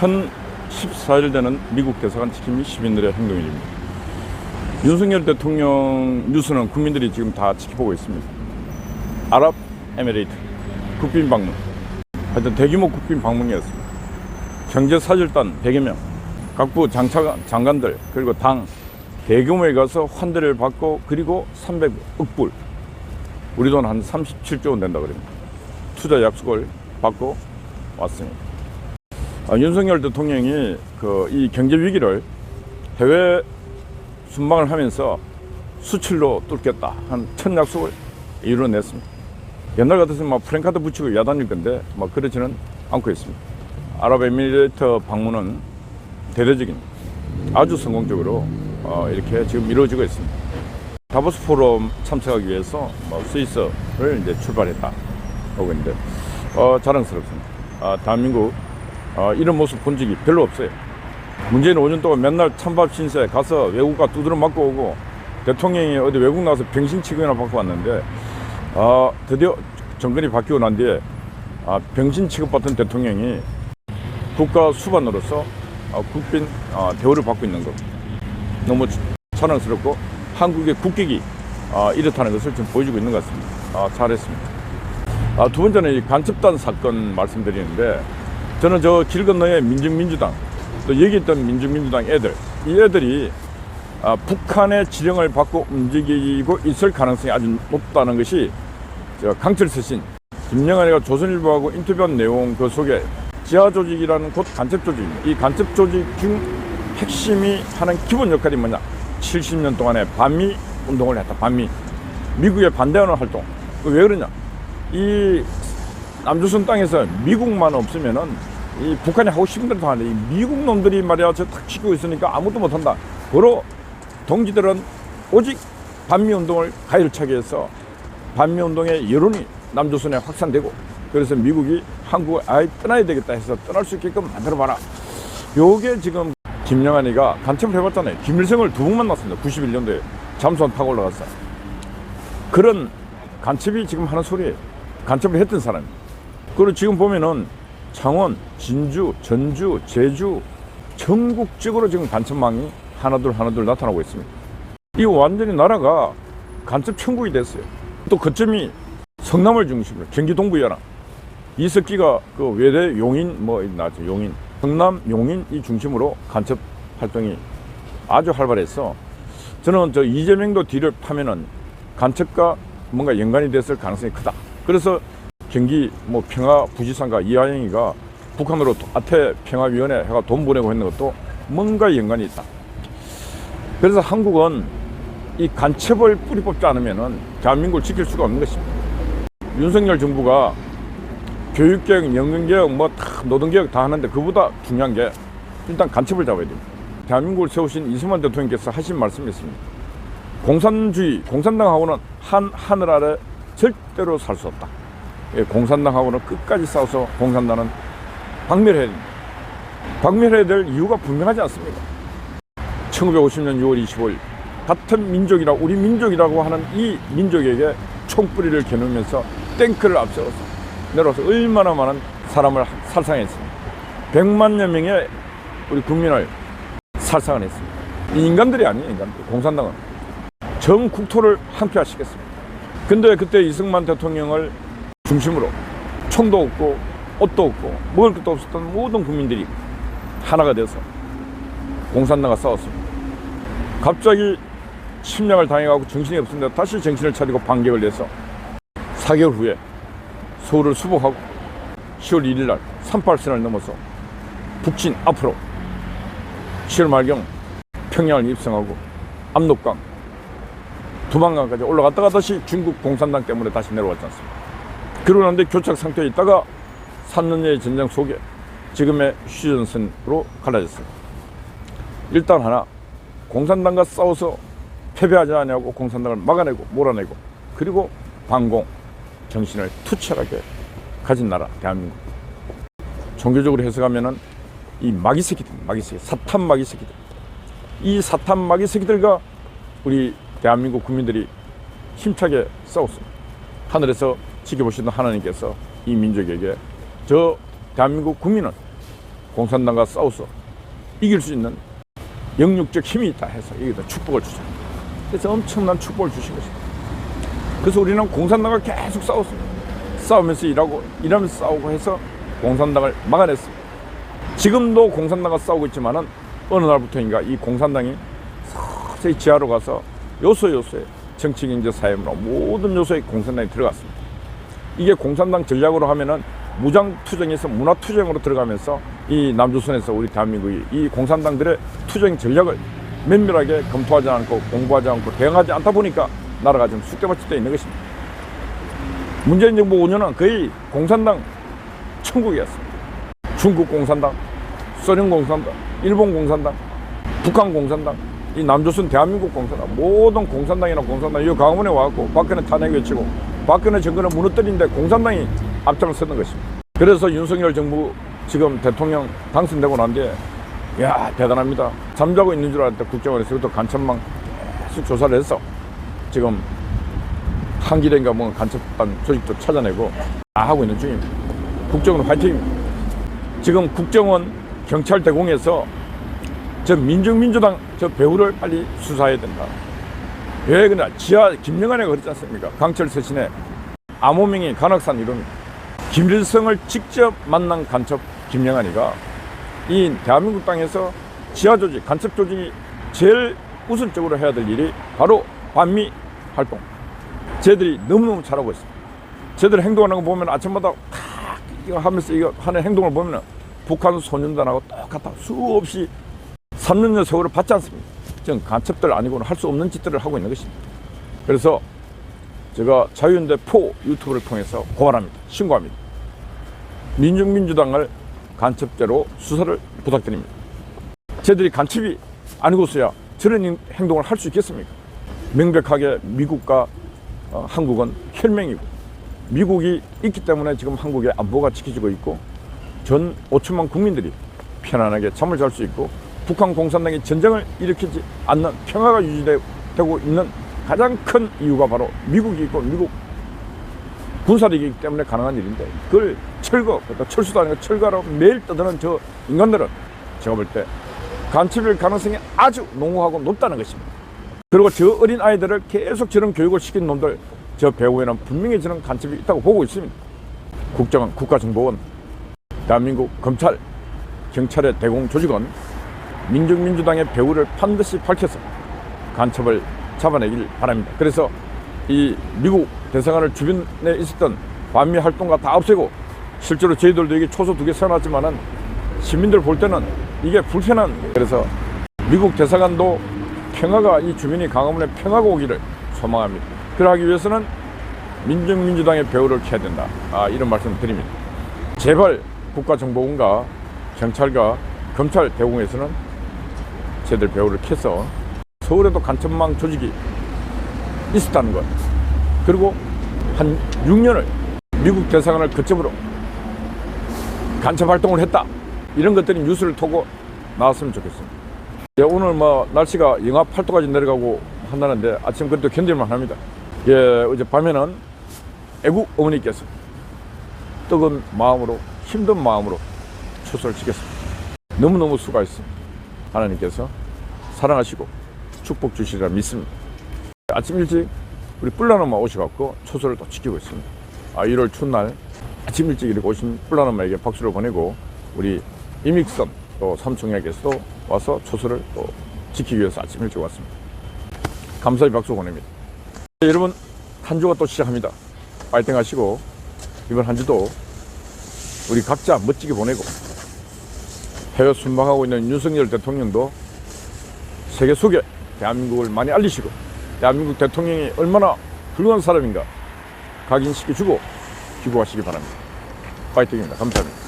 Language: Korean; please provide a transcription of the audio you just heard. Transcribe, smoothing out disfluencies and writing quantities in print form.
1014일 되는 미국 대사관 지킴이 시민들의 행동일입니다. 윤석열 대통령 뉴스는 국민들이 지금 다 지켜보고 있습니다. 아랍에미레이트 국빈 방문, 하여튼 대규모 국빈 방문이었습니다. 경제사절단 100여 명, 각부 장관들 그리고 당 대규모에 가서 환대를 받고, 그리고 300억 불, 우리 돈 한 37조 원 된다 그럽니다. 투자 약속을 받고 왔습니다. 윤석열 대통령이 이 경제 위기를 해외 순방을 하면서 수출로 뚫겠다 한 첫 약속을 이루어냈습니다. 옛날 같았으면 프랭카드 붙이고 야단일 건데 그렇지는 않고 있습니다. 아랍에미레이트 방문은 대대적인, 아주 성공적으로 이렇게 지금 이루어지고 있습니다. 다보스 포럼 참석하기 위해서 스위스를 이제 출발했다 하고 있는데 자랑스럽습니다. 대한민국 이런 모습 본 적이 별로 없어요. 문재인 5년 동안 맨날 찬밥 신세 가서 외국가 두드러 맞고 오고, 대통령이 어디 외국 나가서 병신 취급이나 받고 왔는데 드디어 정권이 바뀌고 난 뒤에 병신 취급받던 대통령이 국가 수반으로서 국빈 대우를 받고 있는 것, 너무 자랑스럽고 한국의 국격이 이렇다는 것을 지금 보여주고 있는 것 같습니다. 잘했습니다. 두 번째는 이 간첩단 사건 말씀드리는데, 저는 저 길 건너에 민중민주당, 또 여기 있던 민중민주당 이 애들이 북한의 지령을 받고 움직이고 있을 가능성이 아주 높다는 것이 강철 서신 김영환이가 조선일보하고 인터뷰한 내용 그 속에 지하조직이라는 곧 간첩조직입니다. 이 간첩조직 중 핵심이 하는 기본 역할이 뭐냐, 70년 동안에 반미 운동을 했다. 반미, 미국에 반대하는 활동. 왜 그러냐, 이 남조선 땅에서 미국만 없으면은 이 북한이 하고 싶은 대로 다 하는데, 이 미국 놈들이 말이야 저 탁 치고 있으니까 아무도 못한다. 그러 동지들은 오직 반미운동을 가열차게 해서 반미운동의 여론이 남조선에 확산되고, 그래서 미국이 한국을 아예 떠나야 되겠다 해서 떠날 수 있게끔 만들어봐라. 요게 지금 김영환이가 간첩을 해봤잖아요. 김일성을 2번 만났습니다. 91년도에 잠수함 타고 올라갔어요. 그런 간첩이 지금 하는 소리예요. 간첩을 했던 사람이. 그리고 지금 보면은 창원, 진주, 전주, 제주 전국적으로 지금 간첩망이 하나둘 나타나고 있습니다. 이 완전히 나라가 간첩 천국이 됐어요. 또 거점이 성남을 중심으로 경기 동부 연합, 이석기가 그 외대 용인 나죠, 용인, 성남 용인 이 중심으로 간첩 활동이 아주 활발해서, 저는 저 이재명도 뒤를 파면은 간첩과 뭔가 연관이 됐을 가능성이 크다. 그래서 경기 평화부지사가 이하영이가 북한으로 아태평화위원회 해가 돈 보내고 했는 것도 뭔가 연관이 있다. 그래서 한국은 이 간첩을 뿌리 뽑지 않으면은 대한민국을 지킬 수가 없는 것입니다. 윤석열 정부가 교육개혁, 연금개혁, 노동개혁 다 하는데 그보다 중요한 게 일단 간첩을 잡아야 됩니다. 대한민국을 세우신 이승만 대통령께서 하신 말씀이 있습니다. 공산주의, 공산당하고는 하늘 아래 절대로 살 수 없다. 공산당하고는 끝까지 싸워서 공산당은 박멸해야 됩니다. 박멸해야 될 이유가 분명하지 않습니까? 1950년 6월 25일 같은 민족이라, 우리 민족이라고 하는 이 민족에게 총뿌리를 겨누면서 탱크를 앞세워서 내려와서 얼마나 많은 사람을 살상했습니다. 100만여 명의 우리 국민을 살상을 했습니다. 이 인간들이 아니에요. 인간들. 공산당은 전 국토를 함께 하시겠습니다. 근데 그때 이승만 대통령을 중심으로 총도 없고 옷도 없고 먹을 것도 없었던 모든 국민들이 하나가 돼서 공산당과 싸웠습니다. 갑자기 침략을 당해가고 정신이 없습니다. 다시 정신을 차리고 반격을 해서 4개월 후에 서울을 수복하고 10월 1일 날 38선을 넘어서 북진 앞으로 10월 말경 평양을 입성하고 압록강, 두만강까지 올라갔다가 다시 중국 공산당 때문에 다시 내려왔지 않습니까? 그러고 난데 교착 상태에 있다가 3년여의 전쟁 속에 지금의 휴전선으로 갈라졌습니다. 일단 하나, 공산당과 싸워서 패배하지 않냐고 공산당을 막아내고 몰아내고, 그리고 반공 정신을 투철하게 가진 나라 대한민국. 종교적으로 해석하면은 이 마귀 새끼들, 사탄 마귀 새끼들, 이 사탄 마귀 새끼들과 우리 대한민국 국민들이 힘차게 싸웠습니다. 하늘에서 지켜보시던 하나님께서 이 민족에게 저 대한민국 국민은 공산당과 싸워서 이길 수 있는 영육적 힘이 있다 해서 여기다 축복을 주죠. 그래서 엄청난 축복을 주신 것입니다. 그래서 우리는 공산당과 계속 싸웠습니다. 싸우면서 일하면서 싸우고 해서 공산당을 막아냈습니다. 지금도 공산당과 싸우고 있지만은 어느 날부터인가 이 공산당이 서서히 지하로 가서 요소요소에 정치, 경제, 사회, 문화 모든 요소에 공산당이 들어갔습니다. 이게 공산당 전략으로 하면은 무장투쟁에서 문화투쟁으로 들어가면서 이 남조선에서 우리 대한민국이 이 공산당들의 투쟁 전략을 면밀하게 검토하지 않고 공부하지 않고 대응하지 않다 보니까 나라가 지금 쑥대밭이 되어 있는 것입니다. 문재인 정부 5년은 거의 공산당 천국이었습니다. 중국 공산당, 소련 공산당, 일본 공산당, 북한 공산당, 이 남조선 대한민국 공산당, 모든 공산당이나 공산당 이 강원에 와갖고 박근혜 탄핵 외치고 박근혜 정권을 무너뜨리는데 공산당이 앞장을 서는 것입니다. 그래서 윤석열 정부 지금 대통령 당선되고 난 뒤에 야 대단합니다. 잠자고 있는 줄 알았는데 국정원에서 또 간첩망 계속 조사를 해서 지금 한기대인가 뭐 간첩단 조직도 찾아내고 다 하고 있는 중입니다. 국정원 화이팅입니다. 지금 국정원 경찰 대공에서 저 민중민주당 저 배우를 빨리 수사해야 된다. 왜 그러냐? 지하 김영환이가 그랬지 않습니까? 강철 서신에 암호명이 간악산 이름입니다. 김일성을 직접 만난 간첩 김영환이가 이 대한민국 땅에서 지하 조직, 간첩 조직이 제일 우선적으로 해야 될 일이 바로 반미 활동. 쟤들이 너무너무 잘하고 있습니다. 쟤들 행동하는 거 보면 아침마다 탁 이거 하면서 이거 하는 행동을 보면 북한 소년단하고 똑같아. 수없이 3년의 세월을 받지 않습니다. 지금 간첩들 아니고는 할 수 없는 짓들을 하고 있는 것입니다. 그래서 제가 자유연대 포 유튜브를 통해서 고발합니다. 신고합니다. 민중민주당을 간첩죄로 수사를 부탁드립니다. 쟤들이 간첩이 아니고서야 저런 행동을 할 수 있겠습니까? 명백하게 미국과 한국은 혈맹이고 미국이 있기 때문에 지금 한국의 안보가 지켜지고 있고 전 5천만 국민들이 편안하게 잠을 잘 수 있고 북한 공산당이 전쟁을 일으키지 않는 평화가 유지되고 있는 가장 큰 이유가 바로 미국이 있고 미국 군사력이기 때문에 가능한 일인데 그걸 철거, 그러니까 철수도 아니고 철거하라고 매일 떠드는 저 인간들은 제가 볼 때 간첩일 가능성이 아주 농후하고 높다는 것입니다. 그리고 저 어린 아이들을 계속 저런 교육을 시킨 놈들 저 배후에는 분명히 저런 간첩이 있다고 보고 있습니다. 국정원, 국가정보원, 대한민국 검찰, 경찰의 대공조직원 민중민주당의 배후를 반드시 밝혀서 간첩을 잡아내길 바랍니다. 그래서 이 미국 대사관을 주변에 있었던 반미 활동가 다 없애고 실제로 저희들도 여기 초소 2개 세워놨지만은 시민들 볼 때는 이게 불편한, 그래서 미국 대사관도 평화가 이 주민이 강화문에 평화가 오기를 소망합니다. 그러기 위해서는 민중민주당의 배후를 켜야 된다. 이런 말씀 드립니다. 제발 국가정보원과 경찰과 검찰 대공에서는 쟤들 배후를 켜서 서울에도 간첩망 조직이 있었다는 것, 그리고 한 6년을 미국 대사관을 거점으로 간첩 활동을 했다, 이런 것들이 뉴스를 타고 나왔으면 좋겠습니다. 오늘 뭐 날씨가 영하 8도까지 내려가고 한다는데 아침 그래도 견딜만 합니다. 어젯밤에는 애국 어머니께서 뜨거운 마음으로 힘든 마음으로 추수를 지켰습니다. 너무너무 수고했습니다. 하나님께서 사랑하시고 축복 주시리라 믿습니다. 아침 일찍 우리 뿔라엄마 오셔갖고 초소를 또 지키고 있습니다. 1월 추운 날 아침 일찍 이렇게 오신 뿔라엄마에게 박수를 보내고 우리 이믹선 또 삼총에게서도 와서 초소를 또 지키기 위해서 아침 일찍 왔습니다. 감사의 박수 보냅니다. 여러분, 한 주가 또 시작합니다. 파이팅 하시고 이번 한 주도 우리 각자 멋지게 보내고 해외 순방하고 있는 윤석열 대통령도 세계 속에 대한민국을 많이 알리시고 대한민국 대통령이 얼마나 훌륭한 사람인가 각인시켜주고 기부하시기 바랍니다. 파이팅입니다. 감사합니다.